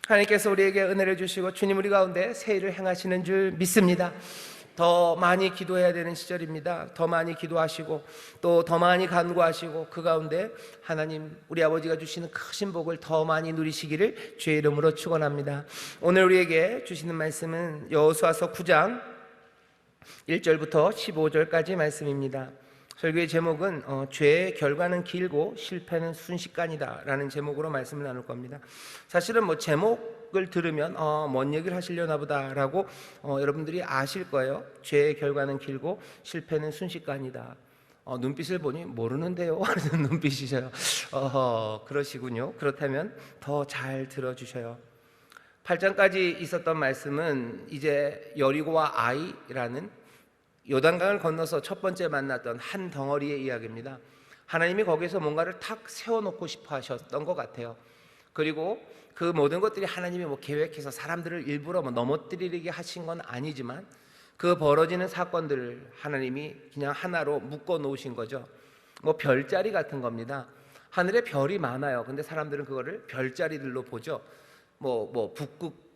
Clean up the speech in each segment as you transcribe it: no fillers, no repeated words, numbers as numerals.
하나님께서 우리에게 은혜를 주시고 주님 우리 가운데 새 일을 행하시는 줄 믿습니다. 더 많이 기도해야 되는 시절입니다. 더 많이 기도하시고 또 더 많이 간구하시고 그 가운데 하나님 우리 아버지가 주시는 크신 복을 더 많이 누리시기를 주의 이름으로 축원합니다. 오늘 우리에게 주시는 말씀은 여호수아서 9장 1절부터 15절까지 말씀입니다. 설교의 제목은 죄의 결과는 길고 실패는 순식간이다 라는 제목으로 말씀을 나눌 겁니다. 사실은 제목을 들으면 뭔 얘기를 하시려나 보다 라고 여러분들이 아실 거예요. 죄의 결과는 길고 실패는 순식간이다. 눈빛을 보니 모르는데요 하는 눈빛이셔요. 그러시군요. 그렇다면 더 잘 들어주셔요. 8장까지 있었던 말씀은 이제 여리고와 아이라는 요단강을 건너서 첫 번째 만났던 한 덩어리의 이야기입니다. 하나님이 거기서 뭔가를 탁 세워놓고 싶어 하셨던 것 같아요. 그리고 그 모든 것들이 하나님이 계획해서 사람들을 일부러 넘어뜨리게 하신 건 아니지만 그 벌어지는 사건들을 하나님이 그냥 하나로 묶어 놓으신 거죠. 별자리 같은 겁니다. 하늘에 별이 많아요. 근데 사람들은 그거를 별자리들로 보죠. 북극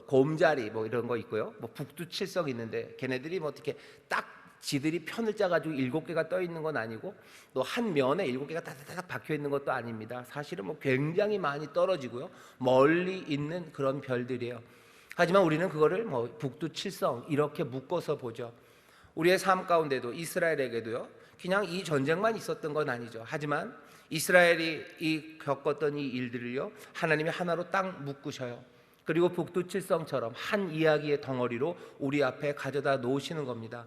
곰자리 이런 거 있고요. 북두칠성 있는데 걔네들이 어떻게 딱 지들이 편을 짜가지고 7개가 떠 있는 건 아니고 또 한 면에 7개가 따닥따닥 박혀 있는 것도 아닙니다. 사실은 굉장히 많이 떨어지고요. 멀리 있는 그런 별들이에요. 하지만 우리는 그거를 북두칠성 이렇게 묶어서 보죠. 우리의 삶 가운데도 이스라엘에게도요. 그냥 이 전쟁만 있었던 건 아니죠. 하지만 이스라엘이 겪었던 이 일들을요. 하나님이 하나로 딱 묶으셔요. 그리고 북두칠성처럼 한 이야기의 덩어리로 우리 앞에 가져다 놓으시는 겁니다.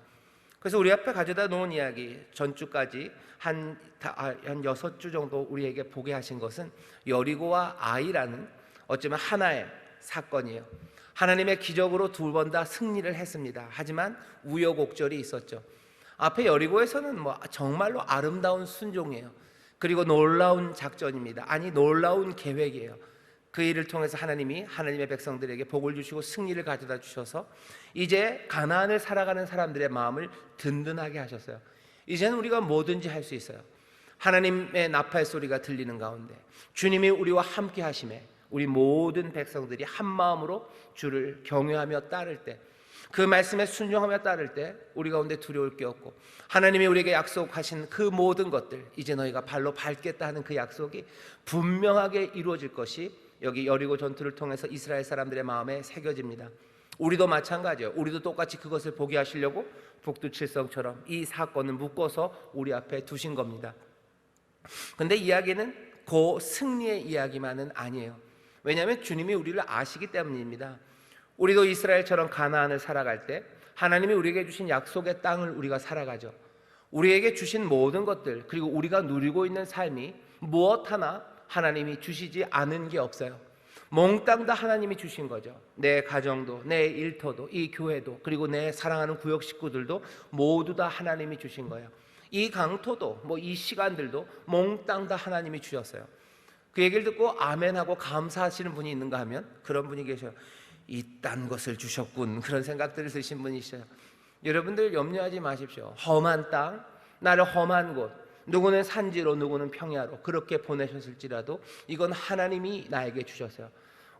그래서 우리 앞에 가져다 놓은 이야기 전주까지 한 6주 정도 우리에게 보게 하신 것은 여리고와 아이라는 어쩌면 하나의 사건이에요. 하나님의 기적으로 2번 다 승리를 했습니다. 하지만 우여곡절이 있었죠. 앞에 여리고에서는 정말로 아름다운 순종이에요. 그리고 놀라운 작전입니다. 아니 놀라운 계획이에요. 그 일을 통해서 하나님이 하나님의 백성들에게 복을 주시고 승리를 가져다 주셔서 이제 가나안을 살아가는 사람들의 마음을 든든하게 하셨어요. 이제는 우리가 뭐든지 할 수 있어요. 하나님의 나팔 소리가 들리는 가운데 주님이 우리와 함께 하심에 우리 모든 백성들이 한 마음으로 주를 경외하며 따를 때, 그 말씀에 순종하며 따를 때 우리 가운데 두려울 게 없고 하나님이 우리에게 약속하신 그 모든 것들, 이제 너희가 발로 밟겠다 하는 그 약속이 분명하게 이루어질 것이 여기 여리고 전투를 통해서 이스라엘 사람들의 마음에 새겨집니다. 우리도 마찬가지예요. 우리도 똑같이 그것을 보게 하시려고 북두칠성처럼 이 사건을 묶어서 우리 앞에 두신 겁니다. 근데 이야기는 그 승리의 이야기만은 아니에요. 왜냐하면 주님이 우리를 아시기 때문입니다. 우리도 이스라엘처럼 가나안을 살아갈 때 하나님이 우리에게 주신 약속의 땅을 우리가 살아가죠. 우리에게 주신 모든 것들, 그리고 우리가 누리고 있는 삶이 무엇 하나 하나님이 주시지 않은 게 없어요. 몽땅 다 하나님이 주신 거죠. 내 가정도, 내 일터도, 이 교회도, 그리고 내 사랑하는 구역 식구들도 모두 다 하나님이 주신 거예요. 이 강토도, 이 시간들도 몽땅 다 하나님이 주셨어요. 그 얘기를 듣고 아멘하고 감사하시는 분이 있는가 하면 그런 분이 계셔요. 이딴 것을 주셨군, 그런 생각들을 드신 분이 있어요. 여러분들 염려하지 마십시오. 험한 땅, 나를 험한 곳, 누구는 산지로 누구는 평야로 그렇게 보내셨을지라도 이건 하나님이 나에게 주셨어요.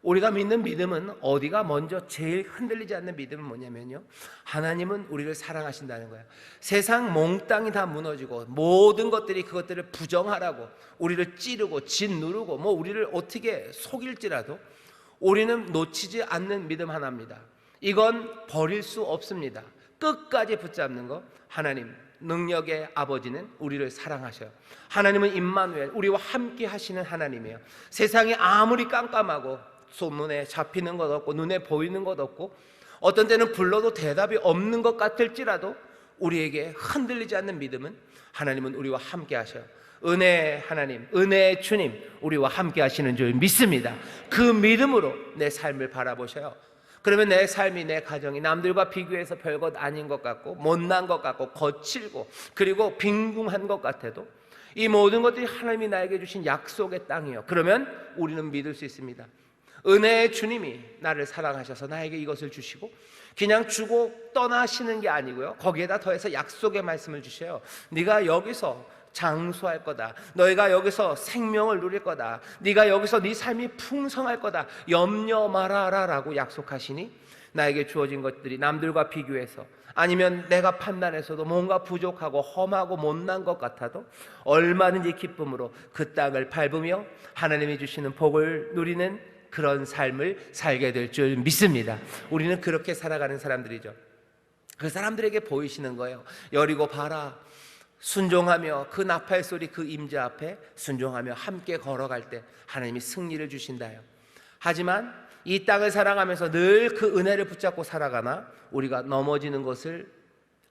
우리가 믿는 믿음은 어디가 먼저 제일 흔들리지 않는 믿음은 뭐냐면요, 하나님은 우리를 사랑하신다는 거예요. 세상 몽땅이 다 무너지고 모든 것들이 그것들을 부정하라고 우리를 찌르고 짓누르고 우리를 어떻게 속일지라도 우리는 놓치지 않는 믿음 하나입니다. 이건 버릴 수 없습니다. 끝까지 붙잡는 거. 하나님 능력의 아버지는 우리를 사랑하셔요. 하나님은 임마누엘, 우리와 함께 하시는 하나님이에요. 세상이 아무리 깜깜하고 손눈에 잡히는 것 없고 눈에 보이는 것 없고 어떤 때는 불러도 대답이 없는 것 같을지라도 우리에게 흔들리지 않는 믿음은 하나님은 우리와 함께 하셔요. 은혜의 하나님, 은혜의 주님, 우리와 함께 하시는 줄 믿습니다. 그 믿음으로 내 삶을 바라보셔요. 그러면 내 삶이, 내 가정이 남들과 비교해서 별것 아닌 것 같고 못난 것 같고 거칠고 그리고 빈궁한 것 같아도 이 모든 것들이 하나님이 나에게 주신 약속의 땅이에요. 그러면 우리는 믿을 수 있습니다. 은혜의 주님이 나를 사랑하셔서 나에게 이것을 주시고 그냥 주고 떠나시는 게 아니고요, 거기에다 더해서 약속의 말씀을 주셔요. 네가 여기서 장수할 거다. 너희가 여기서 생명을 누릴 거다. 네가 여기서 네 삶이 풍성할 거다. 염려 말아라 라고 약속하시니 나에게 주어진 것들이 남들과 비교해서 아니면 내가 판단해서도 뭔가 부족하고 험하고 못난 것 같아도 얼마든지 기쁨으로 그 땅을 밟으며 하나님이 주시는 복을 누리는 그런 삶을 살게 될 줄 믿습니다. 우리는 그렇게 살아가는 사람들이죠. 그 사람들에게 보이시는 거예요. 여리고 봐라, 순종하며 그 나팔 소리 그 임재 앞에 순종하며 함께 걸어갈 때 하나님이 승리를 주신다요. 하지만 이 땅을 살아가면서 늘 그 은혜를 붙잡고 살아가나 우리가 넘어지는 것을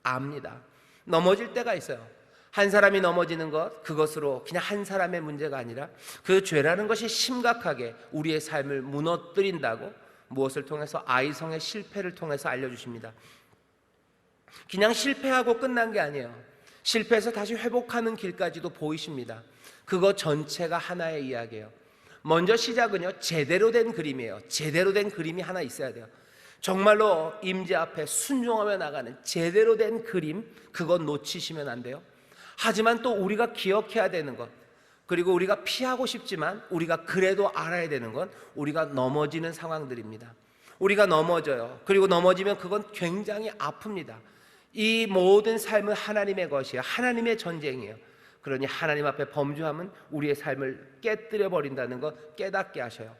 압니다. 넘어질 때가 있어요. 한 사람이 넘어지는 것, 그것으로 그냥 한 사람의 문제가 아니라 그 죄라는 것이 심각하게 우리의 삶을 무너뜨린다고 무엇을 통해서? 아이성의 실패를 통해서 알려주십니다. 그냥 실패하고 끝난 게 아니에요. 실패해서 다시 회복하는 길까지도 보이십니다. 그거 전체가 하나의 이야기예요. 먼저 시작은요, 제대로 된 그림이에요. 제대로 된 그림이 하나 있어야 돼요. 정말로 임재 앞에 순종하며 나가는 제대로 된 그림, 그건 놓치시면 안 돼요. 하지만 또 우리가 기억해야 되는 것, 그리고 우리가 피하고 싶지만 우리가 그래도 알아야 되는 건 우리가 넘어지는 상황들입니다. 우리가 넘어져요. 그리고 넘어지면 그건 굉장히 아픕니다. 이 모든 삶은 하나님의 것이에요. 하나님의 전쟁이에요. 그러니 하나님 앞에 범죄하면 우리의 삶을 깨뜨려 버린다는 것 깨닫게 하셔요.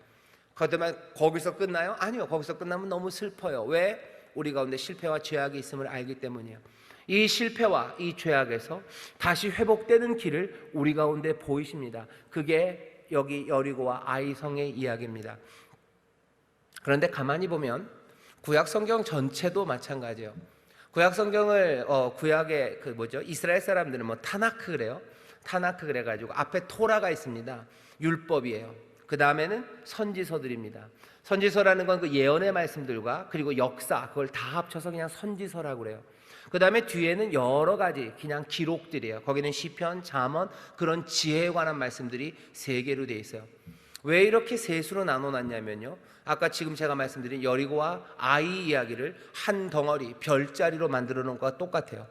그렇다면 거기서 끝나요? 아니요. 거기서 끝나면 너무 슬퍼요. 왜? 우리 가운데 실패와 죄악이 있음을 알기 때문이에요. 이 실패와 이 죄악에서 다시 회복되는 길을 우리 가운데 보이십니다. 그게 여기 여리고와 아이성의 이야기입니다. 그런데 가만히 보면 구약 성경 전체도 마찬가지예요. 구약 성경을 구약의 이스라엘 사람들은 타나크 그래요. 타나크 그래가지고 앞에 토라가 있습니다. 율법이에요. 그 다음에는 선지서들입니다. 선지서라는 건 그 예언의 말씀들과 그리고 역사, 그걸 다 합쳐서 그냥 선지서라고 그래요. 그 다음에 뒤에는 여러 가지 그냥 기록들이에요. 거기는 시편, 잠언, 그런 지혜에 관한 말씀들이 3개로 되어 있어요. 왜 이렇게 셋으로 나눠놨냐면요, 아까 지금 제가 말씀드린 여리고와 아이 이야기를 한 덩어리 별자리로 만들어 놓은 것과 똑같아요.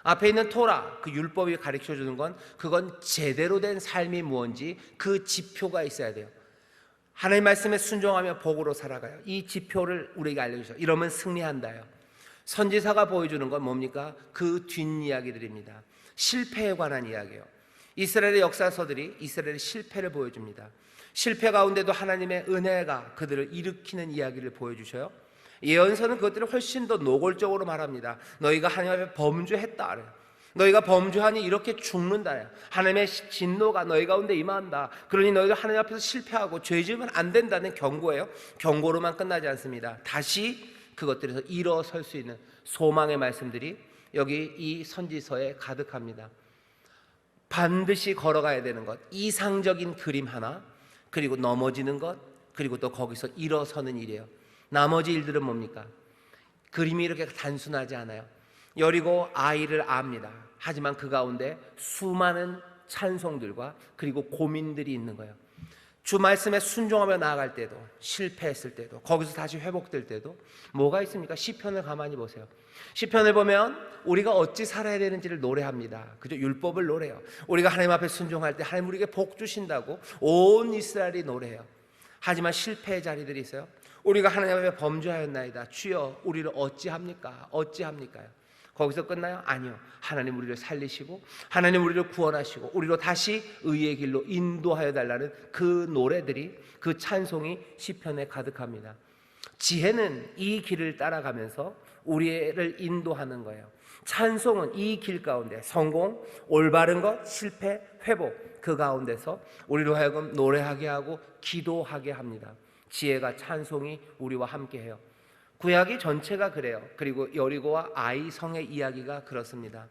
앞에 있는 토라, 그 율법이 가르쳐주는 건 그건 제대로 된 삶이 무엇인지 그 지표가 있어야 돼요. 하나님 말씀에 순종하며 복으로 살아가요. 이 지표를 우리에게 알려주셔요. 이러면 승리한다요. 선지사가 보여주는 건 뭡니까? 그 뒷이야기들입니다. 실패에 관한 이야기예요. 이스라엘의 역사서들이 이스라엘의 실패를 보여줍니다. 실패 가운데도 하나님의 은혜가 그들을 일으키는 이야기를 보여주셔요. 예언서는 그것들을 훨씬 더 노골적으로 말합니다. 너희가 하나님 앞에 범죄했다. 너희가 범죄하니 이렇게 죽는다. 하나님의 진노가 너희 가운데 임한다. 그러니 너희가 하나님 앞에서 실패하고 죄 지으면 안 된다는 경고예요. 경고로만 끝나지 않습니다. 다시 그것들에서 일어설 수 있는 소망의 말씀들이 여기 이 선지서에 가득합니다. 반드시 걸어가야 되는 것, 이상적인 그림 하나, 그리고 넘어지는 것, 그리고 또 거기서 일어서는 일이에요. 나머지 일들은 뭡니까? 그림이 이렇게 단순하지 않아요. 여리고 아이를 압니다. 하지만 그 가운데 수많은 찬송들과 그리고 고민들이 있는 거예요. 주 말씀에 순종하며 나아갈 때도, 실패했을 때도, 거기서 다시 회복될 때도 뭐가 있습니까? 시편을 가만히 보세요. 시편을 보면 우리가 어찌 살아야 되는지를 노래합니다. 그죠? 율법을 노래해요. 우리가 하나님 앞에 순종할 때 하나님 우리에게 복 주신다고 온 이스라엘이 노래해요. 하지만 실패의 자리들이 있어요. 우리가 하나님 앞에 범죄하였나이다. 주여 우리를 어찌합니까? 어찌합니까요? 거기서 끝나요? 아니요. 하나님 우리를 살리시고 하나님 우리를 구원하시고 우리로 다시 의의 길로 인도하여 달라는 그 노래들이, 그 찬송이 시편에 가득합니다. 지혜는 이 길을 따라가면서 우리를 인도하는 거예요. 찬송은 이 길 가운데 성공, 올바른 것, 실패, 회복, 그 가운데서 우리로 하여금 노래하게 하고 기도하게 합니다. 지혜가 찬송이 우리와 함께해요. 구약이 전체가 그래요. 그리고 여리고와 아이 성의 이야기가 그렇습니다.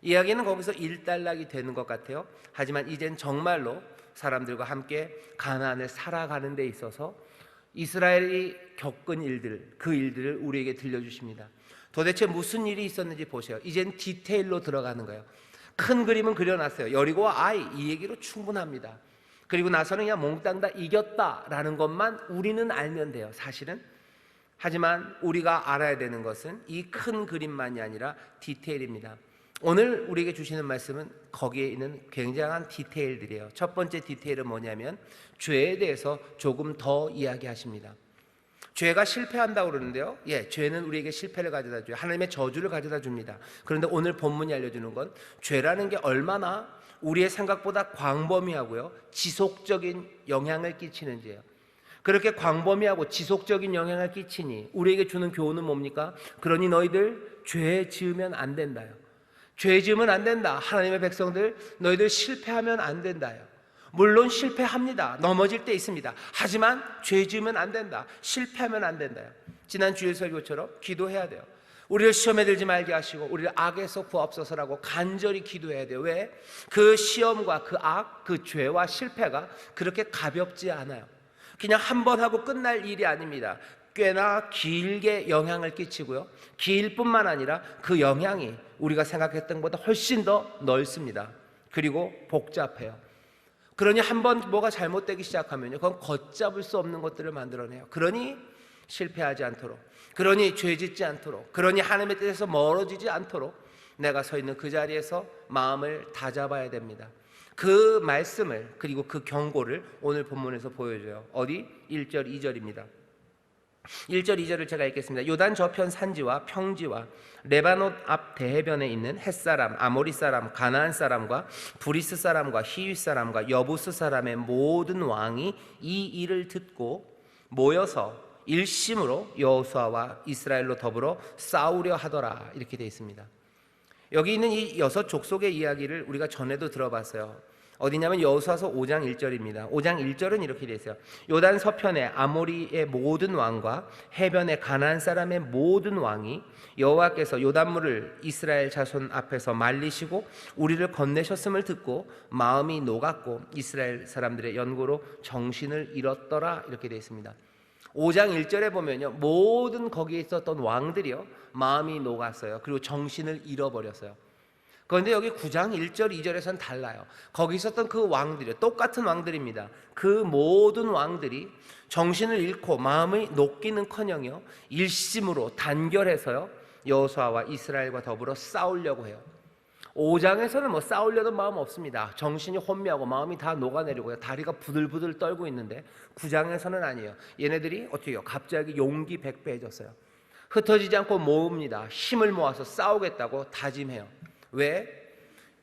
이야기는 거기서 일단락이 되는 것 같아요. 하지만 이젠 정말로 사람들과 함께 가나안을 살아가는 데 있어서 이스라엘이 겪은 일들, 그 일들을 우리에게 들려주십니다. 도대체 무슨 일이 있었는지 보세요. 이젠 디테일로 들어가는 거예요. 큰 그림은 그려놨어요. 여리고와 아이, 이 얘기로 충분합니다. 그리고 나서는 그냥 몽땅 다 이겼다라는 것만 우리는 알면 돼요, 사실은. 하지만 우리가 알아야 되는 것은 이 큰 그림만이 아니라 디테일입니다. 오늘 우리에게 주시는 말씀은 거기에 있는 굉장한 디테일들이에요. 첫 번째 디테일은 뭐냐면 죄에 대해서 조금 더 이야기하십니다. 죄가 실패한다고 그러는데요. 죄는 우리에게 실패를 가져다 줘요. 하나님의 저주를 가져다 줍니다. 그런데 오늘 본문이 알려주는 건 죄라는 게 얼마나 우리의 생각보다 광범위하고요, 지속적인 영향을 끼치는지예요. 그렇게 광범위하고 지속적인 영향을 끼치니 우리에게 주는 교훈은 뭡니까? 그러니 너희들 죄 지으면 안 된다요. 죄 지으면 안 된다. 하나님의 백성들, 너희들 실패하면 안 된다요. 물론 실패합니다. 넘어질 때 있습니다. 하지만 죄 지으면 안 된다. 실패하면 안 된다요. 지난 주일 설교처럼 기도해야 돼요. 우리를 시험에 들지 말게 하시고 우리를 악에서 구하옵소서라고 간절히 기도해야 돼요. 왜? 그 시험과 그 악, 그 죄와 실패가 그렇게 가볍지 않아요. 그냥 한 번 하고 끝날 일이 아닙니다. 꽤나 길게 영향을 끼치고요, 길 뿐만 아니라 그 영향이 우리가 생각했던 것보다 훨씬 더 넓습니다. 그리고 복잡해요. 그러니 한번 뭐가 잘못되기 시작하면요, 그건 걷잡을 수 없는 것들을 만들어내요. 그러니 실패하지 않도록, 그러니 죄짓지 않도록, 그러니 하나님의 뜻에서 멀어지지 않도록 내가 서 있는 그 자리에서 마음을 다잡아야 됩니다. 그 말씀을, 그리고 그 경고를 오늘 본문에서 보여줘요. 어디? 1절 2절입니다 1절 2절을 제가 읽겠습니다. 요단 저편 산지와 평지와 레바논 앞 대해변에 있는 헷사람, 아모리 사람, 가나안 사람과 브리스 사람과 히윗 사람과 여부스 사람의 모든 왕이 이 일을 듣고 모여서 일심으로 여호수아와 이스라엘로 더불어 싸우려 하더라. 이렇게 되어 있습니다. 여기 있는 이 6 족속의 이야기를 우리가 전에도 들어봤어요. 어디냐면 여호수아서 5장 1절입니다. 5장 1절은 이렇게 되어 있어요. 요단 서편의 아모리의 모든 왕과 해변의 가나안 사람의 모든 왕이 여호와께서 요단물을 이스라엘 자손 앞에서 말리시고 우리를 건네셨음을 듣고 마음이 녹았고 이스라엘 사람들의 연고로 정신을 잃었더라. 이렇게 되어 있습니다. 5장 1절에 보면요, 모든 거기에 있었던 왕들이요, 마음이 녹았어요. 그리고 정신을 잃어버렸어요. 그런데 여기 9장 1절 2절에서는 달라요. 거기 있었던 그 왕들이 똑같은 왕들입니다. 그 모든 왕들이 정신을 잃고 마음이 녹기는커녕요, 일심으로 단결해서요 여호수아와 이스라엘과 더불어 싸우려고 해요. 5장에서는 뭐 싸우려는 마음 없습니다. 정신이 혼미하고 마음이 다 녹아내리고요, 다리가 부들부들 떨고 있는데 9장에서는 아니에요. 얘네들이 어떻게 해요? 갑자기 용기 백배해졌어요. 흩어지지 않고 모읍니다. 힘을 모아서 싸우겠다고 다짐해요. 왜?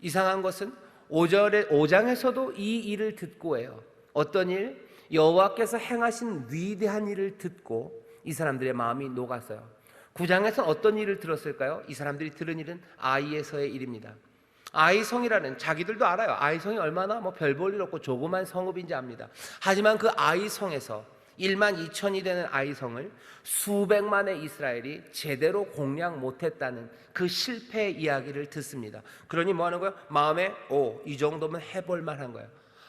이상한 것은 5장에서도 이 일을 듣고 해요. 어떤 일? 여호와께서 행하신 위대한 일을 듣고 이 사람들의 마음이 녹았어요. 9장에서는 어떤 일을 들었을까요? 이 사람들이 들은 일은 아이에서의 일입니다. 아이성이라는, 자기들도 알아요. 아이성이 얼마나 별 볼 일 없고 조그만 성읍인지 압니다. 하지만 그 아이성에서 1만 2천이 되는 아이성을 수백만의 이스라엘이 제대로 공략 못했다는 그 실패의 이야기를 듣습니다. 그러니 뭐 하는 거예요? 마음에 이 정도면 해볼 만한 거예요.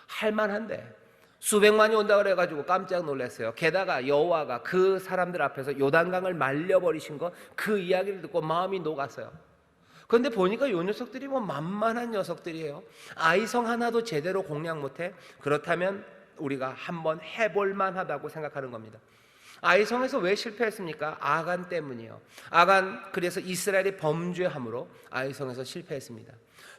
할 만한데 수백만이 온다 그래가지고 깜짝 놀랐어요. 게다가 여호와가 그 사람들 앞에서 요단강을 말려버리신 거, 그 이야기를 듣고 마음이 녹았어요. 그런데 보니까 요 녀석들이 만만한 녀석들이에요. 아이성 하나도 제대로 공략 못해? 그렇다면 우리가 한번 해볼 만하다고 생각하는 겁니다. 아이성에서 왜 실패했습니까? 아간 때문이에요. 아간, 그래서 이스라엘이 범죄함으로 아이성에서 실패했습니다.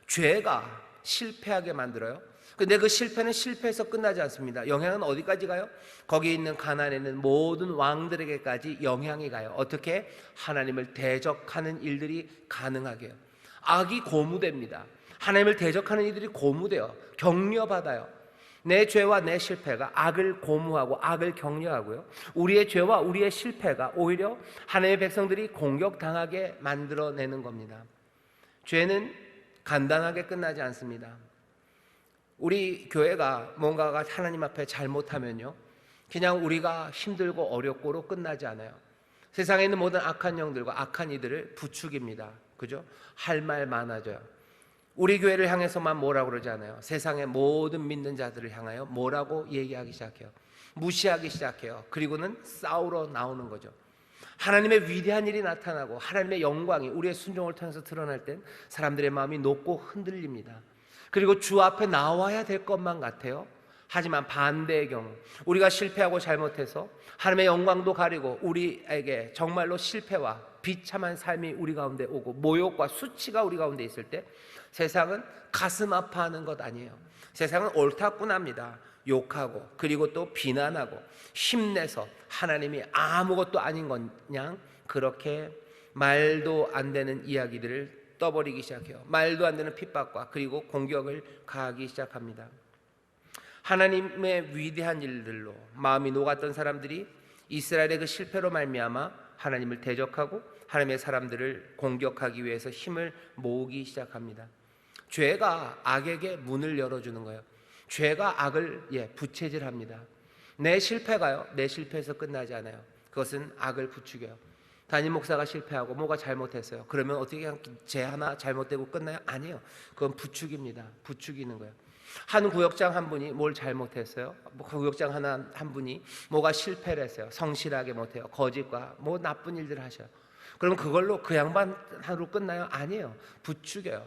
죄가 실패하게 만들어요. 근데 그 실패는 실패해서 끝나지 않습니다. 영향은 어디까지 가요? 거기 있는 가나안에 있는 모든 왕들에게까지 영향이 가요. 어떻게? 하나님을 대적하는 일들이 가능하게 해요. 악이 고무됩니다. 하나님을 대적하는 이들이 고무돼요. 격려받아요. 내 죄와 내 실패가 악을 고무하고 악을 격려하고요, 우리의 죄와 우리의 실패가 오히려 하나님의 백성들이 공격당하게 만들어내는 겁니다. 죄는 간단하게 끝나지 않습니다. 우리 교회가 뭔가가 하나님 앞에 잘못하면요, 그냥 우리가 힘들고 어렵고로 끝나지 않아요. 세상에 있는 모든 악한 영들과 악한 이들을 부추깁니다. 그죠? 할 말 많아져요. 우리 교회를 향해서만 뭐라고 그러지 않아요. 세상의 모든 믿는 자들을 향하여 뭐라고 얘기하기 시작해요. 무시하기 시작해요. 그리고는 싸우러 나오는 거죠. 하나님의 위대한 일이 나타나고 하나님의 영광이 우리의 순종을 통해서 드러날 땐 사람들의 마음이 녹고 흔들립니다. 그리고 주 앞에 나와야 될 것만 같아요. 하지만 반대의 경우, 우리가 실패하고 잘못해서 하나님의 영광도 가리고 우리에게 정말로 실패와 비참한 삶이 우리 가운데 오고 모욕과 수치가 우리 가운데 있을 때 세상은 가슴 아파하는 것 아니에요. 세상은 옳다구나입니다. 욕하고 그리고 또 비난하고 힘내서 하나님이 아무것도 아닌 것냥 그렇게 말도 안 되는 이야기들을 떠버리기 시작해요. 말도 안 되는 핍박과 그리고 공격을 가하기 시작합니다. 하나님의 위대한 일들로 마음이 녹았던 사람들이 이스라엘의 그 실패로 말미암아 하나님을 대적하고 하나님의 사람들을 공격하기 위해서 힘을 모으기 시작합니다. 죄가 악에게 문을 열어주는 거예요. 죄가 악을 부채질합니다. 내 실패가요, 내 실패에서 끝나지 않아요. 그것은 악을 부추겨요. 담임 목사가 실패하고 뭐가 잘못했어요. 그러면 어떻게 그냥 죄 하나 잘못되고 끝나요? 아니에요. 그건 부추깁니다. 부추기는 거예요. 한 구역장 한 분이 뭘 잘못했어요? 구역장 한 분이 뭐가 실패를 했어요. 성실하게 못해요. 거짓과 뭐 나쁜 일들을 하셔요. 그럼 그걸로 그 양반 하루 끝나요? 아니에요. 부추겨요.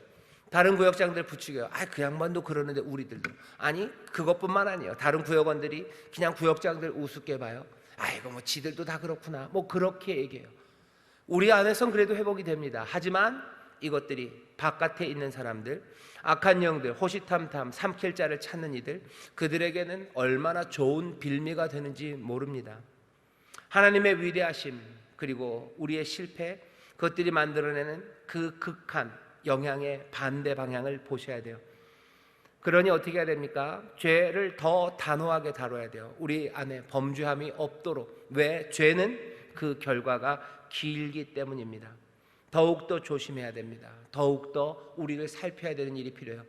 다른 구역장들 부추겨요. 그 양반도 그러는데 우리들도. 아니, 그것뿐만 아니에요. 다른 구역원들이 그냥 구역장들 우습게 봐요. 아이고 뭐 지들도 다 그렇구나, 뭐 그렇게 얘기해요. 우리 안에선 그래도 회복이 됩니다. 하지만 이것들이 바깥에 있는 사람들, 악한 영들, 호시탐탐 삼킬 자를 찾는 이들, 그들에게는 얼마나 좋은 빌미가 되는지 모릅니다. 하나님의 위대하심 그리고 우리의 실패, 그것들이 만들어내는 그 극한 영향의 반대 방향을 보셔야 돼요. 그러니 어떻게 해야 됩니까? 죄를 더 단호하게 다뤄야 돼요. 우리 안에 범죄함이 없도록. 왜? 죄는 그 결과가 길기 때문입니다. 더욱더 조심해야 됩니다. 더욱더 우리를 살펴야 되는 일이 필요해요.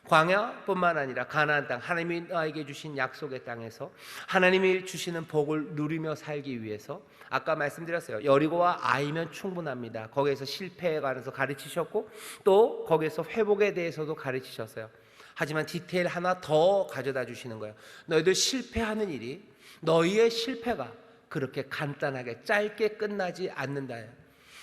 광야뿐만 아니라 가나안 땅, 하나님이 나에게 주신 약속의 땅에서 하나님이 주시는 복을 누리며 살기 위해서 아까 말씀드렸어요. 여리고와 아이면 충분합니다. 거기에서 실패에 관해서 가르치셨고 또 거기에서 회복에 대해서도 가르치셨어요. 하지만 디테일 하나 더 가져다 주시는 거예요. 너희들 실패하는 일이, 너희의 실패가 그렇게 간단하게 짧게 끝나지 않는다.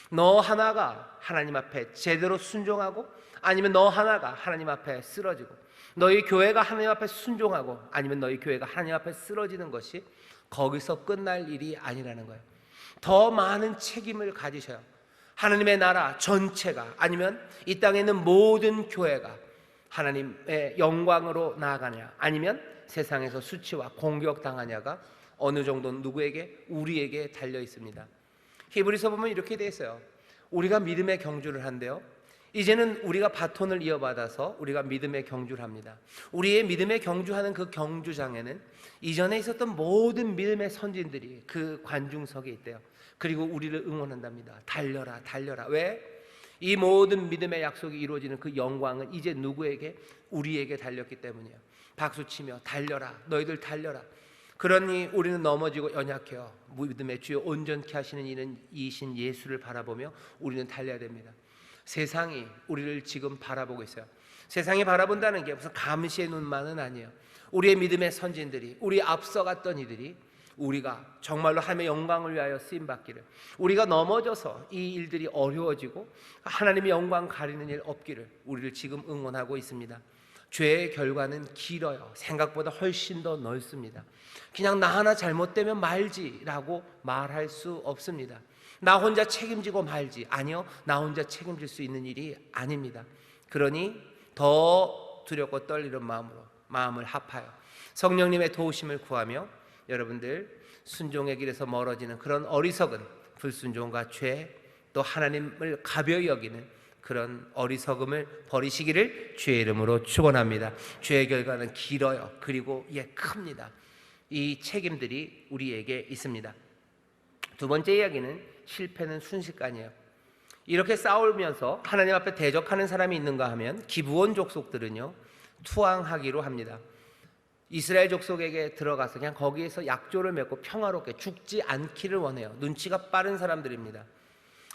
너 하나가 하나님 앞에 제대로 순종하고 아니면 너 하나가 하나님 앞에 쓰러지고, 너희 교회가 하나님 앞에 순종하고 아니면 너희 교회가 하나님 앞에 쓰러지는 것이 거기서 끝날 일이 아니라는 거예요. 더 많은 책임을 가지셔요. 하나님의 나라 전체가 아니면 이 땅에 있는 모든 교회가 하나님의 영광으로 나아가냐 아니면 세상에서 수치와 공격당하냐가 어느 정도 누구에게? 우리에게 달려 있습니다. 히브리서 보면 이렇게 돼 있어요. 우리가 믿음의 경주를 한대요. 이제는 우리가 바톤을 이어받아서 우리가 믿음의 경주를 합니다. 우리의 믿음의 경주하는 그 경주장에는 이전에 있었던 모든 믿음의 선진들이 그 관중석에 있대요. 그리고 우리를 응원한답니다. 달려라, 달려라. 왜? 이 모든 믿음의 약속이 이루어지는 그 영광은 이제 누구에게? 우리에게 달렸기 때문이에요. 박수치며 달려라, 너희들 달려라. 그러니 우리는 넘어지고 연약해요. 믿음의 주여 온전케 하시는 이는 이신 예수를 바라보며 우리는 달려야 됩니다. 세상이 우리를 지금 바라보고 있어요. 세상이 바라본다는 게 무슨 감시의 눈만은 아니에요. 우리의 믿음의 선진들이, 우리 앞서갔던 이들이 우리가 정말로 하나님의 영광을 위하여 쓰임받기를, 우리가 넘어져서 이 일들이 어려워지고 하나님의 영광 가리는 일 없기를 우리를 지금 응원하고 있습니다. 죄의 결과는 길어요. 생각보다 훨씬 더 넓습니다. 그냥 나 하나 잘못되면 말지라고 말할 수 없습니다. 나 혼자 책임지고 말지. 아니요, 나 혼자 책임질 수 있는 일이 아닙니다. 그러니 더 두렵고 떨리는 마음으로 마음을 합하여 성령님의 도우심을 구하며 여러분들 순종의 길에서 멀어지는 그런 어리석은 불순종과 죄, 또 하나님을 가벼이 여기는 그런 어리석음을 버리시기를 주의 이름으로 축원합니다. 죄의 결과는 길어요. 그리고 큽니다. 이 책임들이 우리에게 있습니다. 두 번째 이야기는 실패는 순식간이에요. 이렇게 싸우면서 하나님 앞에 대적하는 사람이 있는가 하면 기브온 족속들은요 투항하기로 합니다. 이스라엘 족속에게 들어가서 그냥 거기에서 약조를 맺고 평화롭게 죽지 않기를 원해요. 눈치가 빠른 사람들입니다.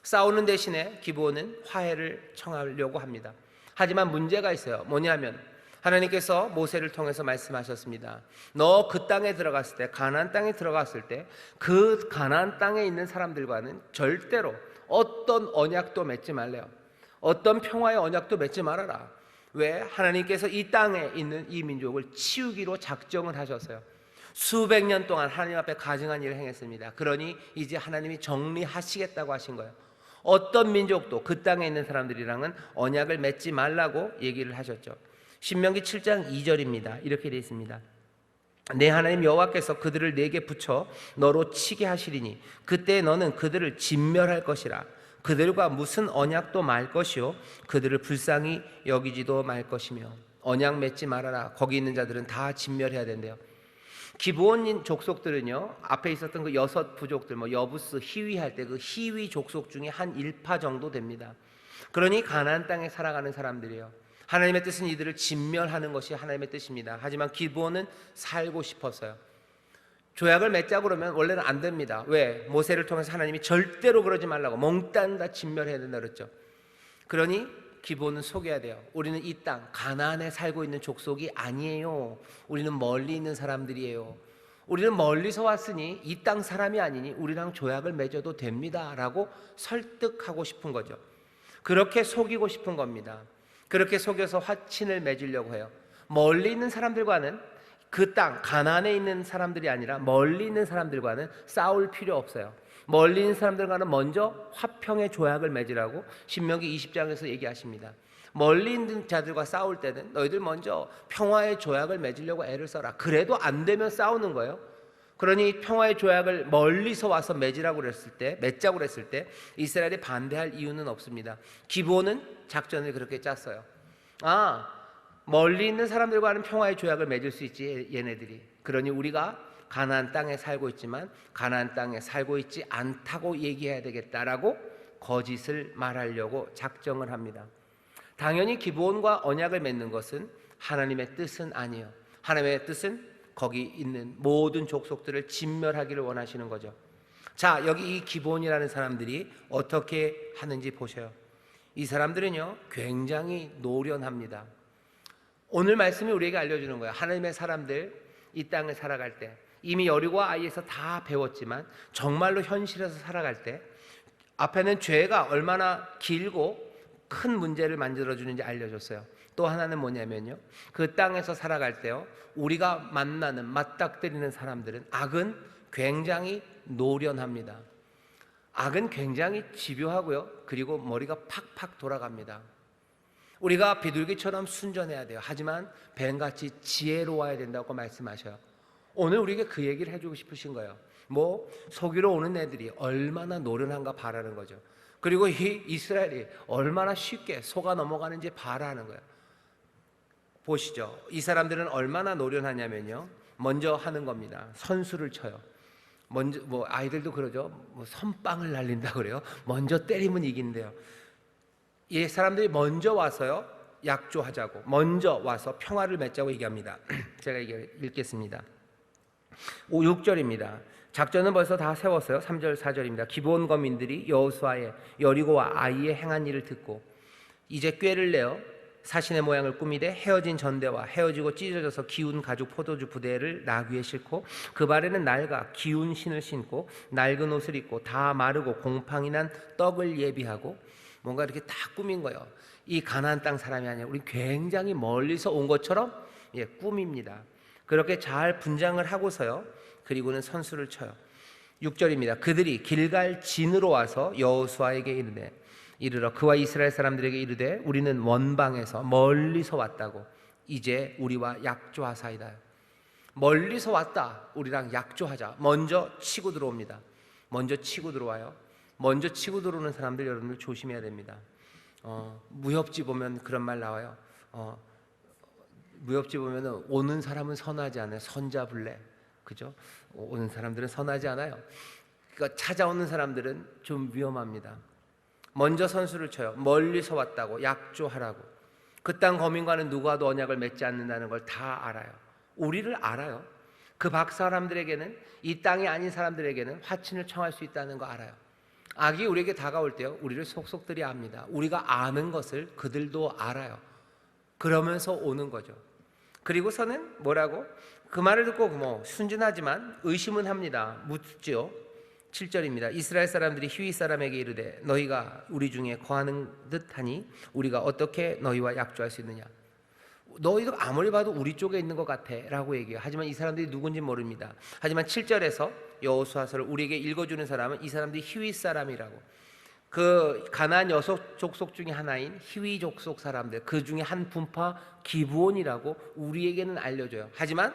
싸우는 대신에 기브온은 화해를 청하려고 합니다. 하지만 문제가 있어요. 뭐냐면 하나님께서 모세를 통해서 말씀하셨습니다. 너 그 땅에 들어갔을 때, 가나안 땅에 들어갔을 때 그 가나안 땅에 있는 사람들과는 절대로 어떤 언약도 맺지 말래요. 어떤 평화의 언약도 맺지 말아라. 왜? 하나님께서 이 땅에 있는 이 민족을 치우기로 작정을 하셨어요. 수백 년 동안 하나님 앞에 가증한 일을 행했습니다. 그러니 이제 하나님이 정리하시겠다고 하신 거예요. 어떤 민족도 그 땅에 있는 사람들이랑은 언약을 맺지 말라고 얘기를 하셨죠. 신명기 7장 2절입니다. 이렇게 되어 있습니다. 내 하나님 여호와께서 그들을 내게 붙여 너로 치게 하시리니 그때 너는 그들을 진멸할 것이라. 그들과 무슨 언약도 말 것이요 그들을 불쌍히 여기지도 말 것이며. 언약 맺지 말아라. 거기 있는 자들은 다 진멸해야 된대요. 기브온인 족속들은요, 앞에 있었던 그 6 부족들, 여부스, 히위 할 때 그 히위 족속 중에 한 1파 정도 됩니다. 그러니 가나안 땅에 살아가는 사람들이에요. 하나님의 뜻은 이들을 진멸하는 것이 하나님의 뜻입니다. 하지만 기브온은 살고 싶었어요. 조약을 맺자고 그러면 원래는 안 됩니다. 왜? 모세를 통해서 하나님이 절대로 그러지 말라고 몽땅 다 진멸해야 된다 그랬죠. 그러니 기브온은 속여야 돼요. 우리는 이 땅 가나안에 살고 있는 족속이 아니에요. 우리는 멀리 있는 사람들이에요. 우리는 멀리서 왔으니 이 땅 사람이 아니니 우리랑 조약을 맺어도 됩니다 라고 설득하고 싶은 거죠. 그렇게 속이고 싶은 겁니다. 그렇게 속여서 화친을 맺으려고 해요. 멀리 있는 사람들과는, 그 땅 가나안에 있는 사람들이 아니라 멀리 있는 사람들과는 싸울 필요 없어요. 멀리 있는 사람들과는 먼저 화평의 조약을 맺으라고 신명기 20장에서 얘기하십니다. 멀리 있는 자들과 싸울 때는 너희들 먼저 평화의 조약을 맺으려고 애를 써라. 그래도 안 되면 싸우는 거예요. 그러니 평화의 조약을 멀리서 와서 맺자고 그랬을 때 이스라엘이 반대할 이유는 없습니다. 기브온은 작전을 그렇게 짰어요. 멀리 있는 사람들과는 평화의 조약을 맺을 수 있지 얘네들이. 그러니 우리가 가나안 땅에 살고 있지만 가나안 땅에 살고 있지 않다고 얘기해야 되겠다라고 거짓을 말하려고 작정을 합니다. 당연히 기브온과 언약을 맺는 것은 하나님의 뜻은 아니에요. 하나님의 뜻은 거기 있는 모든 족속들을 진멸하기를 원하시는 거죠. 자, 여기 이 기브온이라는 사람들이 어떻게 하는지 보셔요. 이 사람들은요, 굉장히 노련합니다. 오늘 말씀이 우리에게 알려주는 거예요. 하나님의 사람들 이 땅을 살아갈 때, 이미 여리고와 아이에서 다 배웠지만 정말로 현실에서 살아갈 때 앞에는 죄가 얼마나 길고 큰 문제를 만들어주는지 알려줬어요. 또 하나는 뭐냐면요, 그 땅에서 살아갈 때요, 우리가 만나는 맞닥뜨리는 사람들은, 악은 굉장히 노련합니다. 악은 굉장히 집요하고요, 그리고 머리가 팍팍 돌아갑니다. 우리가 비둘기처럼 순전해야 돼요. 하지만 뱀같이 지혜로워야 된다고 말씀하셔요. 오늘 우리에게 그 얘기를 해주고 싶으신 거예요. 속이러 오는 애들이 얼마나 노련한가 봐라는 거죠. 그리고 이 이스라엘이 얼마나 쉽게 속아 넘어가는지 봐라는 거예요. 보시죠. 이 사람들은 얼마나 노련하냐면요, 먼저 하는 겁니다. 선수를 쳐요. 먼저 아이들도 그러죠. 선빵을 날린다 그래요. 먼저 때리면 이긴대요. 이 사람들이 먼저 와서요, 약조하자고, 먼저 와서 평화를 맺자고 얘기합니다. 제가 읽겠습니다. 6절입니다. 작전은 벌써 다 세웠어요. 3절 4절입니다. 기브온 거민들이 여호수아의 여리고와 아이의 행한 일을 듣고 이제 꾀를 내어 사신의 모양을 꾸미되 헤어진 전대와 헤어지고 찢어져서 기운 가죽 포도주 부대를 나귀에 싣고 그 발에는 낡아 기운 신을 신고 낡은 옷을 입고 다 마르고 곰팡이 난 떡을 예비하고, 뭔가 이렇게 다 꾸민 거예요. 이 가나안 땅 사람이 아니라 우리 굉장히 멀리서 온 것처럼 꾸밉니다. 그렇게 잘 분장을 하고서요, 그리고는 선수를 쳐요. 6절입니다. 그들이 길갈 진으로 와서 여호수아에게 이르러 그와 이스라엘 사람들에게 이르되 우리는 원방에서 멀리서 왔다고 이제 우리와 약조하사이다. 멀리서 왔다, 우리랑 약조하자. 먼저 치고 들어옵니다. 먼저 치고 들어와요. 먼저 치고 들어오는 사람들 여러분들 조심해야 됩니다. 무협지 보면 그런 말 나와요. 무협지 보면 오는 사람은 선하지 않아요. 선자불래. 그죠? 오는 사람들은 선하지 않아요. 그러니까 찾아오는 사람들은 좀 위험합니다. 먼저 선수를 쳐요. 멀리서 왔다고, 약조하라고. 그 땅 거민과는 누구와도 언약을 맺지 않는다는 걸 다 알아요. 우리를 알아요. 그 밖 사람들에게는, 이 땅이 아닌 사람들에게는 화친을 청할 수 있다는 거 알아요. 악이 우리에게 다가올 때요, 우리를 속속들이 압니다. 우리가 아는 것을 그들도 알아요. 그러면서 오는 거죠. 그리고서는 뭐라고? 그 말을 듣고 순진하지만 의심은 합니다. 묻지요. 7절입니다. 이스라엘 사람들이 히위 사람에게 이르되 너희가 우리 중에 거하는 듯하니 우리가 어떻게 너희와 약조할 수 있느냐. 너희도 아무리 봐도 우리 쪽에 있는 것 같아 라고 얘기해요. 하지만 이 사람들이 누군지 모릅니다. 하지만 7절에서 여호수아서를 우리에게 읽어주는 사람은 이 사람들이 히위 사람이라고, 그 가나안 여섯 족속 중에 하나인 히위 족속 사람들, 그 중에 한 분파 기브온이라고 우리에게는 알려줘요. 하지만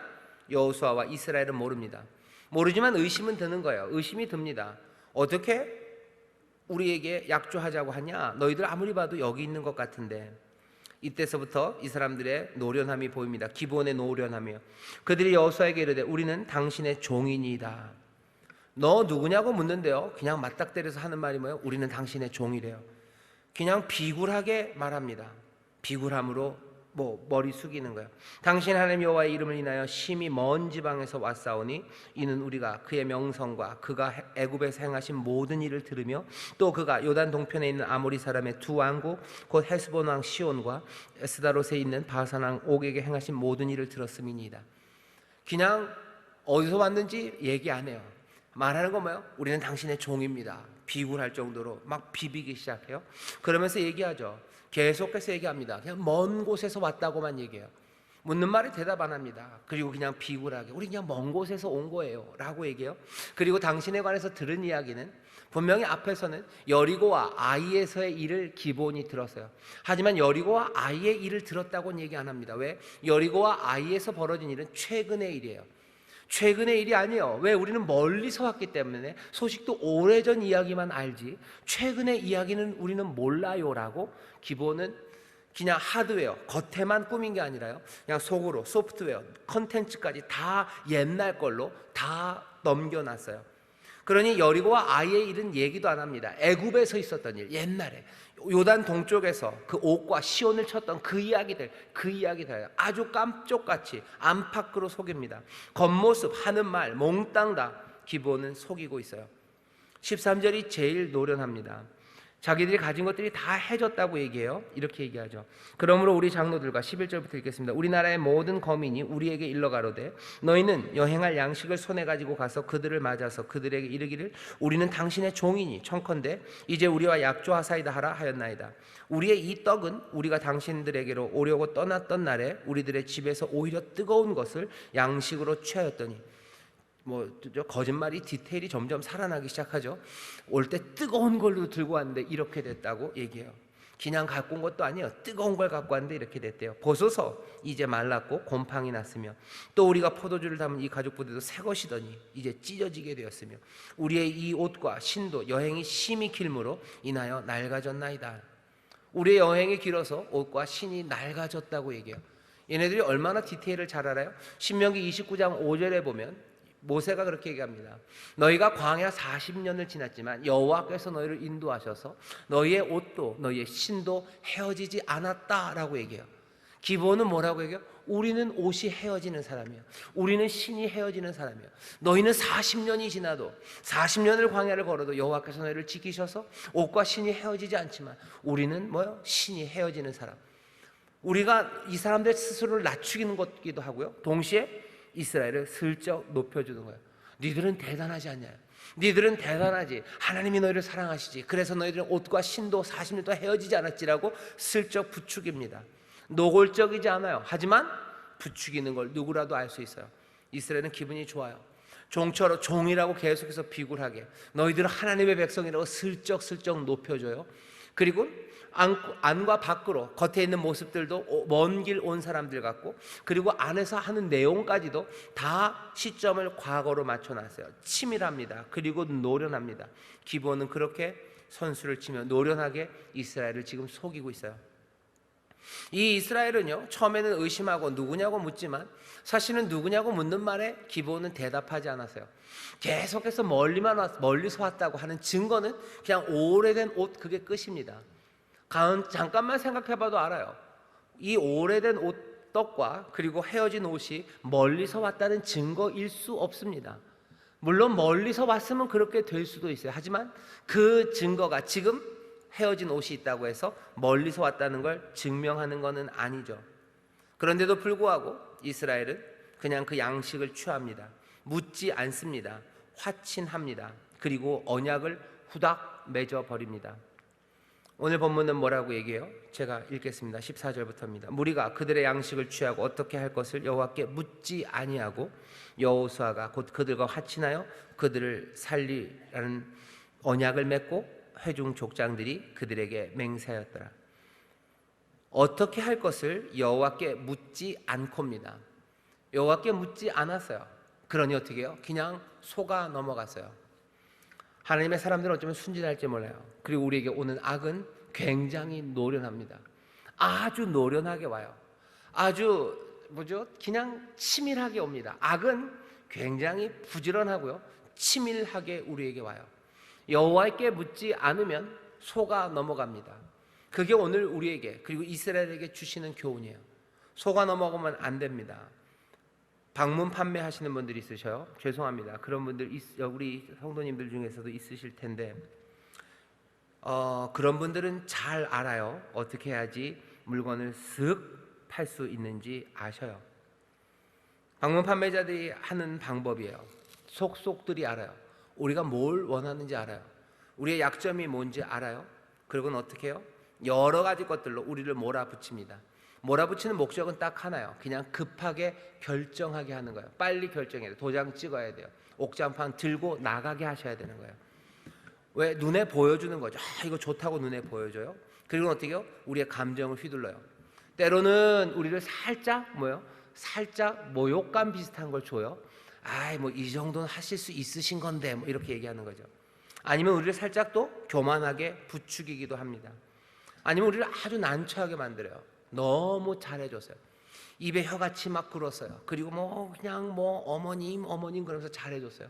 여호수아와 이스라엘은 모릅니다. 모르지만 의심은 드는 거예요. 의심이 듭니다. 어떻게 우리에게 약조하자고 하냐? 너희들 아무리 봐도 여기 있는 것 같은데. 이때서부터 이 사람들의 노련함이 보입니다. 기본의 노련함이요. 그들이 여호수아에게 이르되 우리는 당신의 종이니이다. 너 누구냐고 묻는데요, 그냥 맞닥뜨려서 하는 말이 뭐예요? 우리는 당신의 종이래요. 그냥 비굴하게 말합니다. 비굴함으로 머리 숙이는 거예요. 당신 하나님 여호와의 이름을 인하여 심히 먼 지방에서 왔사오니 이는 우리가 그의 명성과 그가 애굽에서 행하신 모든 일을 들으며 또 그가 요단 동편에 있는 아모리 사람의 두 왕국 곧 헤스본 왕 시온과 에스다롯에 있는 바산 왕 옥에게 행하신 모든 일을 들었음이니이다. 그냥 어디서 왔는지 얘기 안 해요. 말하는 건 뭐예요? 우리는 당신의 종입니다. 비굴할 정도로 막 비비기 시작해요. 그러면서 얘기하죠. 계속해서 얘기합니다. 그냥 먼 곳에서 왔다고만 얘기해요. 묻는 말에 대답 안 합니다. 그리고 그냥 비굴하게 우리 그냥 먼 곳에서 온 거예요 라고 얘기해요. 그리고 당신에 관해서 들은 이야기는 분명히 앞에서는 여리고와 아이에서의 일을 기본이 들었어요. 하지만 여리고와 아이의 일을 들었다고는 얘기 안 합니다. 왜? 여리고와 아이에서 벌어진 일은 최근의 일이에요. 최근의 일이 아니에요. 왜? 우리는 멀리서 왔기 때문에 소식도 오래전 이야기만 알지 최근의 이야기는 우리는 몰라요라고 기본은 그냥 하드웨어 겉에만 꾸민 게 아니라요, 그냥 속으로 소프트웨어 컨텐츠까지 다 옛날 걸로 다 넘겨놨어요. 그러니 여리고와 아이의 일은 얘기도 안 합니다. 애굽에서 있었던 일, 옛날에 요단 동쪽에서 그 옥과 시온을 쳤던 그 이야기들 아주 깜쪽같이 안팎으로 속입니다. 겉모습 하는 말 몽땅 다 기본은 속이고 있어요. 13절이 제일 노련합니다. 자기들이 가진 것들이 다 해줬다고 얘기해요. 이렇게 얘기하죠. 그러므로 우리 장로들과 11절부터 읽겠습니다. 우리나라의 모든 거민이 우리에게 일러 가로되 너희는 여행할 양식을 손에 가지고 가서 그들을 맞아서 그들에게 이르기를 우리는 당신의 종이니 청컨대 이제 우리와 약조하사이다 하라 하였나이다. 우리의 이 떡은 우리가 당신들에게로 오려고 떠났던 날에 우리들의 집에서 오히려 뜨거운 것을 양식으로 취하였더니, 거짓말이 디테일이 점점 살아나기 시작하죠. 올 때 뜨거운 걸로 들고 왔는데 이렇게 됐다고 얘기해요. 그냥 갖고 온 것도 아니에요. 뜨거운 걸 갖고 왔는데 이렇게 됐대요. 보소서 이제 말랐고 곰팡이 났으며 또 우리가 포도주를 담은 이 가죽 부대도 새 것이더니 이제 찢어지게 되었으며 우리의 이 옷과 신도 여행이 심히 길므로 인하여 낡아졌나이다. 우리의 여행이 길어서 옷과 신이 낡아졌다고 얘기해요. 얘네들이 얼마나 디테일을 잘 알아요? 신명기 29장 5절에 보면 모세가 그렇게 얘기합니다. 너희가 광야 40년을 지났지만 여호와께서 너희를 인도하셔서 너희의 옷도 너희의 신도 헤어지지 않았다라고 얘기해요. 기본은 뭐라고 얘기해요? 우리는 옷이 헤어지는 사람이에요. 우리는 신이 헤어지는 사람이에요. 너희는 40년이 지나도 40년을 광야를 걸어도 여호와께서 너희를 지키셔서 옷과 신이 헤어지지 않지만 우리는 뭐요? 신이 헤어지는 사람. 우리가 이 사람들 스스로를 낮추기는 것기도 하고요, 동시에 이스라엘을 슬쩍 높여주는 거예요. 니들은 대단하지 않냐? 니들은 대단하지. 하나님이 너희를 사랑하시지. 그래서 너희들은 옷과 신도 40년 동안 헤어지지 않았지라고 슬쩍 부추깁니다. 노골적이지 않아요. 하지만 부추기는 걸 누구라도 알 수 있어요. 이스라엘은 기분이 좋아요. 종처럼 종이라고 계속해서 비굴하게 너희들은 하나님의 백성이라고 슬쩍슬쩍 높여줘요. 그리고 안과 밖으로 겉에 있는 모습들도 먼 길 온 사람들 같고, 그리고 안에서 하는 내용까지도 다 시점을 과거로 맞춰놨어요. 치밀합니다. 그리고 노련합니다. 기본은 그렇게 선수를 치며 노련하게 이스라엘을 지금 속이고 있어요. 이 이스라엘은요, 처음에는 의심하고 누구냐고 묻지만 사실은 누구냐고 묻는 말에 기본은 대답하지 않았어요. 계속해서 멀리서 왔다고 하는 증거는 그냥 오래된 옷, 그게 끝입니다. 잠깐만 생각해봐도 알아요. 이 오래된 옷, 떡과 그리고 헤어진 옷이 멀리서 왔다는 증거일 수 없습니다. 물론 멀리서 왔으면 그렇게 될 수도 있어요. 하지만 그 증거가 지금 헤어진 옷이 있다고 해서 멀리서 왔다는 걸 증명하는 것은 아니죠. 그런데도 불구하고 이스라엘은 그냥 그 양식을 취합니다. 묻지 않습니다. 화친합니다. 그리고 언약을 후닥 맺어버립니다. 오늘 본문은 뭐라고 얘기해요? 제가 읽겠습니다. 14절부터입니다. 무리가 그들의 양식을 취하고 어떻게 할 것을 여호와께 묻지 아니하고 여호수아가 곧 그들과 화친하여 그들을 살리라는 언약을 맺고 회중 족장들이 그들에게 맹세하였더라. 어떻게 할 것을 여호와께 묻지 않고입니다. 여호와께 묻지 않았어요. 그러니 어떻게 해요? 그냥 속아 넘어갔어요. 하나님의 사람들은 어쩌면 순진할지 몰라요. 그리고 우리에게 오는 악은 굉장히 노련합니다. 아주 노련하게 와요. 아주 그냥 치밀하게 옵니다. 악은 굉장히 부지런하고요, 치밀하게 우리에게 와요. 여호와께 묻지 않으면 속아 넘어갑니다. 그게 오늘 우리에게 그리고 이스라엘에게 주시는 교훈이에요. 속아 넘어가면 안 됩니다. 방문 판매하시는 분들이 있으셔요. 죄송합니다. 그런 분들 우리 성도님들 중에서도 있으실 텐데 그런 분들은 잘 알아요. 어떻게 해야지 물건을 쓱 팔 수 있는지 아셔요. 방문 판매자들이 하는 방법이에요. 속속들이 알아요. 우리가 뭘 원하는지 알아요. 우리의 약점이 뭔지 알아요. 그리고는 어떻게 해요? 여러 가지 것들로 우리를 몰아붙입니다. 몰아붙이는 목적은 딱 하나요. 그냥 급하게 결정하게 하는 거예요. 빨리 결정해야 돼요. 도장 찍어야 돼요. 옥장판 들고 나가게 하셔야 되는 거예요. 왜? 눈에 보여주는 거죠. 이거 좋다고 눈에 보여줘요. 그리고 어떻게 해요? 우리의 감정을 휘둘러요. 때로는 우리를 살짝 살짝 모욕감 비슷한 걸 줘요. 뭐 이 정도는 하실 수 있으신 건데 이렇게 얘기하는 거죠. 아니면 우리를 살짝 또 교만하게 부추기기도 합니다. 아니면 우리를 아주 난처하게 만들어요. 너무 잘해줬어요. 입에 혀같이 막 굴었어요. 그리고 그냥 어머님 그러면서 잘해줬어요.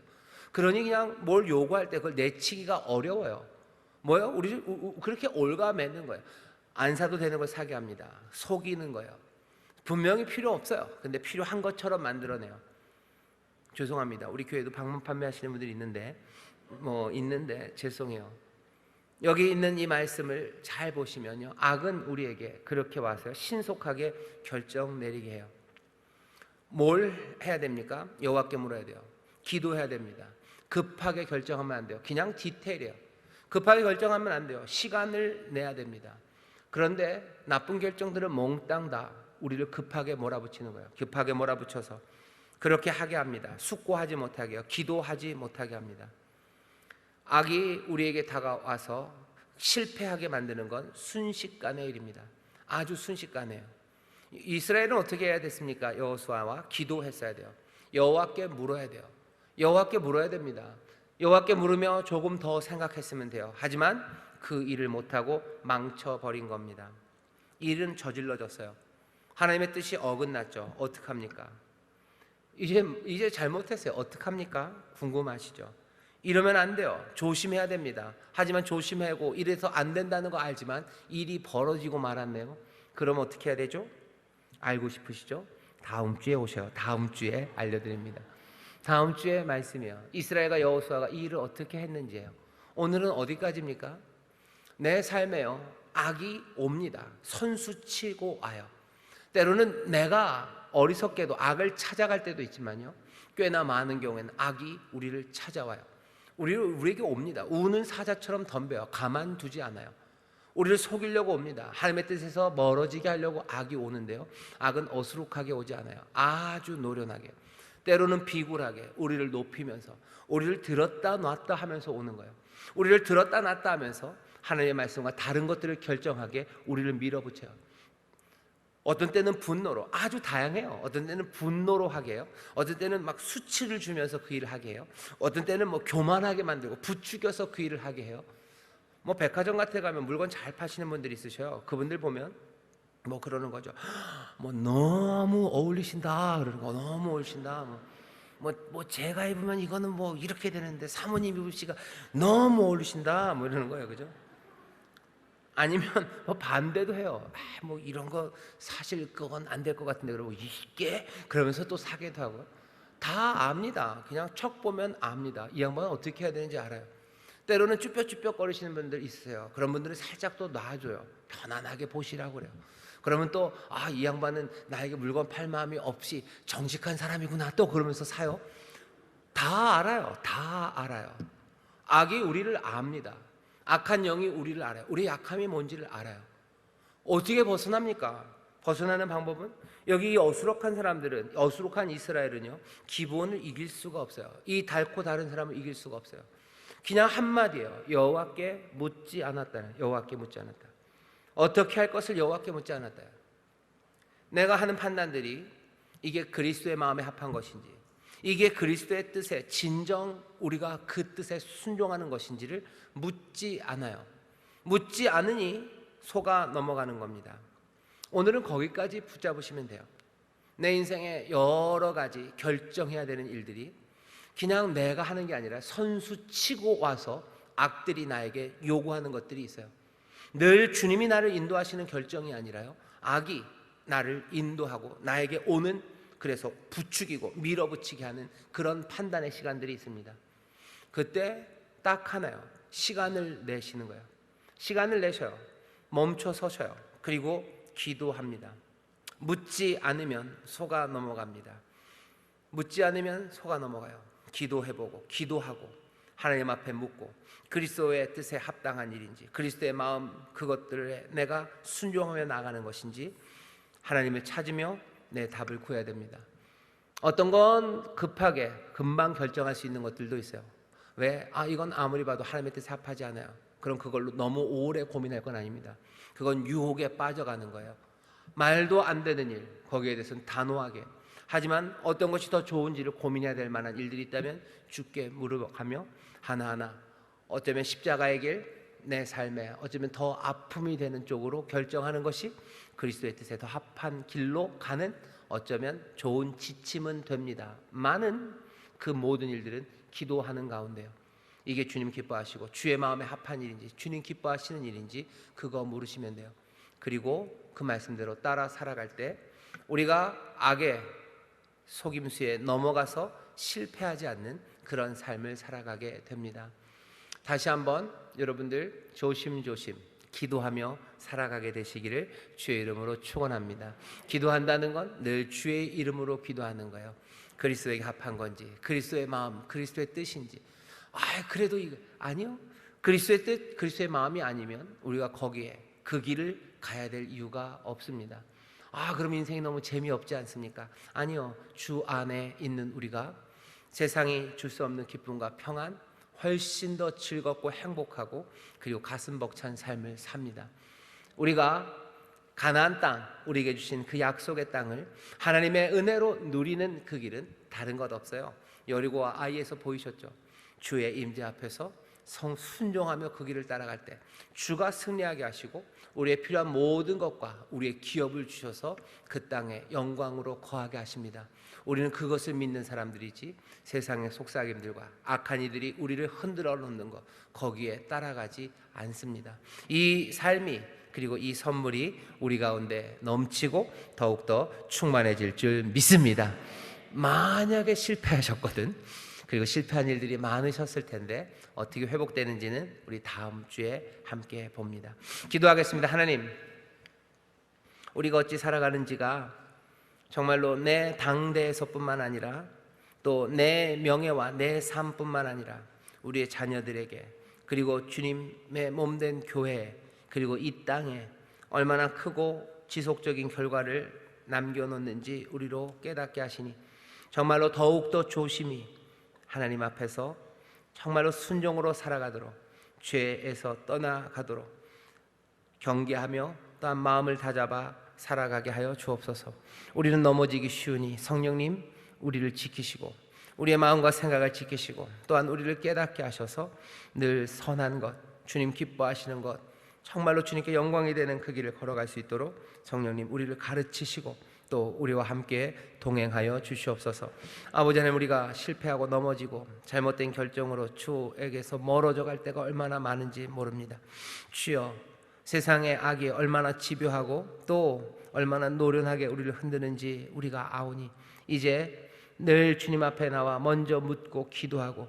그러니 그냥 뭘 요구할 때 그걸 내치기가 어려워요. 우리를 그렇게 올가매는 거예요. 안 사도 되는 걸 사게 합니다. 속이는 거예요. 분명히 필요 없어요. 근데 필요한 것처럼 만들어내요. 죄송합니다. 우리 교회도 방문 판매하시는 분들이 있는데 죄송해요. 여기 있는 이 말씀을 잘 보시면요, 악은 우리에게 그렇게 와서 신속하게 결정 내리게 해요. 뭘 해야 됩니까? 여호와께 물어야 돼요. 기도해야 됩니다. 급하게 결정하면 안 돼요. 그냥 디테일이에요. 급하게 결정하면 안 돼요. 시간을 내야 됩니다. 그런데 나쁜 결정들은 몽땅 다 우리를 급하게 몰아붙이는 거예요. 급하게 몰아붙여서 그렇게 하게 합니다. 숙고하지 못하게 해요. 기도하지 못하게 합니다. 악이 우리에게 다가와서 실패하게 만드는 건 순식간의 일입니다. 아주 순식간에요. 이스라엘은 어떻게 해야 됐습니까? 여호수아와 기도했어야 돼요. 여호와께 물어야 돼요. 여호와께 물어야 됩니다. 여호와께 물으며 조금 더 생각했으면 돼요. 하지만 그 일을 못하고 망쳐버린 겁니다. 일은 저질러졌어요. 하나님의 뜻이 어긋났죠. 어떡합니까? 이제 잘못했어요. 어떡합니까? 궁금하시죠? 이러면 안 돼요. 조심해야 됩니다. 하지만 조심하고 이래서 안 된다는 거 알지만 일이 벌어지고 말았네요. 그럼 어떻게 해야 되죠? 알고 싶으시죠? 다음 주에 오셔요. 다음 주에 알려드립니다. 다음 주에 말씀이에요. 이스라엘과 여호수아가 이 일을 어떻게 했는지예요. 오늘은 어디까지입니까? 내 삶에요, 악이 옵니다. 선수치고 와요. 때로는 내가 어리석게도 악을 찾아갈 때도 있지만요, 꽤나 많은 경우에는 악이 우리를 찾아와요. 우리에게 옵니다. 우는 사자처럼 덤벼요. 가만두지 않아요. 우리를 속이려고 옵니다. 하나님의 뜻에서 멀어지게 하려고 악이 오는데요, 악은 어수룩하게 오지 않아요. 아주 노련하게, 때로는 비굴하게 우리를 높이면서 우리를 들었다 놨다 하면서 오는 거예요. 우리를 들었다 놨다 하면서 하나님의 말씀과 다른 것들을 결정하게 우리를 밀어붙여요. 어떤 때는 분노로, 아주 다양해요. 어떤 때는 분노로 하게 해요. 어떤 때는 막 수치를 주면서 그 일을 하게 해요. 어떤 때는 교만하게 만들고 부추겨서 그 일을 하게 해요. 백화점 같은 데 가면 물건 잘 파시는 분들이 있으셔요. 그분들 보면 그러는 거죠. 너무 어울리신다 그러는 거. 너무 어울리신다. 제가 입으면 이거는 이렇게 되는데 사모님 입으시가 너무 어울리신다 이러는 거예요. 그죠? 아니면 반대도 해요. 이런 거 사실 그건 안 될 것 같은데 그러고 이게 그러면서 또 사기도 하고. 다 압니다. 그냥 척 보면 압니다. 이 양반은 어떻게 해야 되는지 알아요. 때로는 쭈뼛쭈뼛 거리시는 분들 있어요. 그런 분들은 살짝 또 놔줘요. 편안하게 보시라고 그래요. 그러면 또 이 양반은 나에게 물건 팔 마음이 없이 정직한 사람이구나 또 그러면서 사요. 다 알아요. 다 알아요. 악이 우리를 압니다. 악한 영이 우리를 알아요. 우리의 약함이 뭔지를 알아요. 어떻게 벗어납니까? 벗어나는 방법은 여기 어수룩한 사람들은, 어수룩한 이스라엘은요, 기브온을 이길 수가 없어요. 이 닳고 다른 사람을 이길 수가 없어요. 그냥 한마디예요. 여호와께 묻지 않았다는, 여호와께 묻지 않았다. 어떻게 할 것을 여호와께 묻지 않았다. 내가 하는 판단들이 이게 그리스도의 마음에 합한 것인지, 이게 그리스도의 뜻에 진정 우리가 그 뜻에 순종하는 것인지를 묻지 않아요. 묻지 않으니 속아 넘어가는 겁니다. 오늘은 거기까지 붙잡으시면 돼요. 내 인생에 여러 가지 결정해야 되는 일들이 그냥 내가 하는 게 아니라 선수 치고 와서 악들이 나에게 요구하는 것들이 있어요. 늘 주님이 나를 인도하시는 결정이 아니라요, 악이 나를 인도하고 나에게 오는, 그래서 부추기고 밀어붙이게 하는 그런 판단의 시간들이 있습니다. 그때 딱 하나요. 시간을 내시는 거예요. 시간을 내셔요. 멈춰 서셔요. 그리고 기도합니다. 묻지 않으면 속아 넘어갑니다. 묻지 않으면 속아 넘어가요. 기도해보고 기도하고 하나님 앞에 묻고 그리스도의 뜻에 합당한 일인지, 그리스도의 마음, 그것들에 내가 순종하며 나가는 것인지 하나님을 찾으며 내 답을 구해야 됩니다. 어떤 건 급하게 금방 결정할 수 있는 것들도 있어요. 왜? 이건 아무리 봐도 하나님의 뜻에 합하지 않아요. 그럼 그걸로 너무 오래 고민할 건 아닙니다. 그건 유혹에 빠져가는 거예요. 말도 안 되는 일, 거기에 대해서는 단호하게. 하지만 어떤 것이 더 좋은지를 고민해야 될 만한 일들이 있다면 주께 무릎하며 하나하나, 어쩌면 십자가의 길, 내 삶에 어쩌면 더 아픔이 되는 쪽으로 결정하는 것이 그리스도의 뜻에 더 합한 길로 가는, 어쩌면 좋은 지침은 됩니다. 많은 그 모든 일들은 기도하는 가운데요, 이게 주님 기뻐하시고 주의 마음에 합한 일인지, 주님 기뻐하시는 일인지 그거 물으시면 돼요. 그리고 그 말씀대로 따라 살아갈 때 우리가 악의 속임수에 넘어가서 실패하지 않는 그런 삶을 살아가게 됩니다. 다시 한번 여러분들 조심조심 기도하며 살아가게 되시기를 주의 이름으로 축원합니다. 기도한다는 건 늘 주의 이름으로 기도하는 거예요. 그리스도에게 합한 건지, 그리스도의 마음, 그리스도의 뜻인지. 그래도 이거 아니요. 그리스도의 뜻, 그리스도의 마음이 아니면 우리가 거기에 그 길을 가야 될 이유가 없습니다. 그럼 인생이 너무 재미없지 않습니까? 아니요. 주 안에 있는 우리가 세상이 줄 수 없는 기쁨과 평안, 훨씬 더 즐겁고 행복하고 그리고 가슴 벅찬 삶을 삽니다. 우리가 가나안 땅, 우리에게 주신 그 약속의 땅을 하나님의 은혜로 누리는 그 길은 다른 것 없어요. 여리고와 아이에서 보이셨죠? 주의 임재 앞에서 순종하며 그 길을 따라갈 때 주가 승리하게 하시고 우리의 필요한 모든 것과 우리의 기업을 주셔서 그 땅에 영광으로 거하게 하십니다. 우리는 그것을 믿는 사람들이지 세상의 속삭임들과 악한 이들이 우리를 흔들어 놓는 것, 거기에 따라가지 않습니다. 이 삶이, 그리고 이 선물이 우리 가운데 넘치고 더욱더 충만해질 줄 믿습니다. 만약에 실패하셨거든, 그리고 실패한 일들이 많으셨을 텐데 어떻게 회복되는지는 우리 다음 주에 함께 봅니다. 기도하겠습니다. 하나님, 우리가 어찌 살아가는지가 정말로 내 당대에서뿐만 아니라 또 내 명예와 내 삶뿐만 아니라 우리의 자녀들에게, 그리고 주님의 몸된 교회, 그리고 이 땅에 얼마나 크고 지속적인 결과를 남겨놓는지 우리로 깨닫게 하시니 정말로 더욱더 조심히 하나님 앞에서 정말로 순종으로 살아가도록, 죄에서 떠나가도록 경계하며 또한 마음을 다잡아 살아가게 하여 주옵소서. 우리는 넘어지기 쉬우니 성령님 우리를 지키시고 우리의 마음과 생각을 지키시고 또한 우리를 깨닫게 하셔서 늘 선한 것, 주님 기뻐하시는 것, 정말로 주님께 영광이 되는 그 길을 걸어갈 수 있도록 성령님 우리를 가르치시고 또 우리와 함께 동행하여 주시옵소서. 아버지 하나님, 우리가 실패하고 넘어지고 잘못된 결정으로 주에게서 멀어져 갈 때가 얼마나 많은지 모릅니다. 주여, 세상의 악이 얼마나 집요하고 또 얼마나 노련하게 우리를 흔드는지 우리가 아오니 이제 늘 주님 앞에 나와 먼저 묻고 기도하고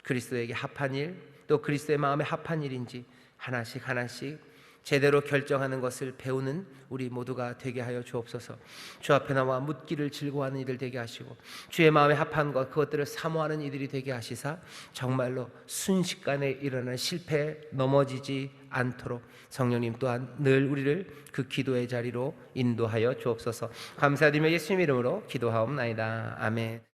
그리스도에게 합한 일, 또 그리스도의 마음에 합한 일인지 하나씩 하나씩 제대로 결정하는 것을 배우는 우리 모두가 되게 하여 주옵소서. 주 앞에 나와 묻기를 즐거워하는 이들 되게 하시고 주의 마음에 합한 것 그것들을 사모하는 이들이 되게 하시사 정말로 순식간에 일어나는 실패에 넘어지지 않도록 성령님 또한 늘 우리를 그 기도의 자리로 인도하여 주옵소서. 감사드리며 예수님 이름으로 기도하옵나이다. 아멘.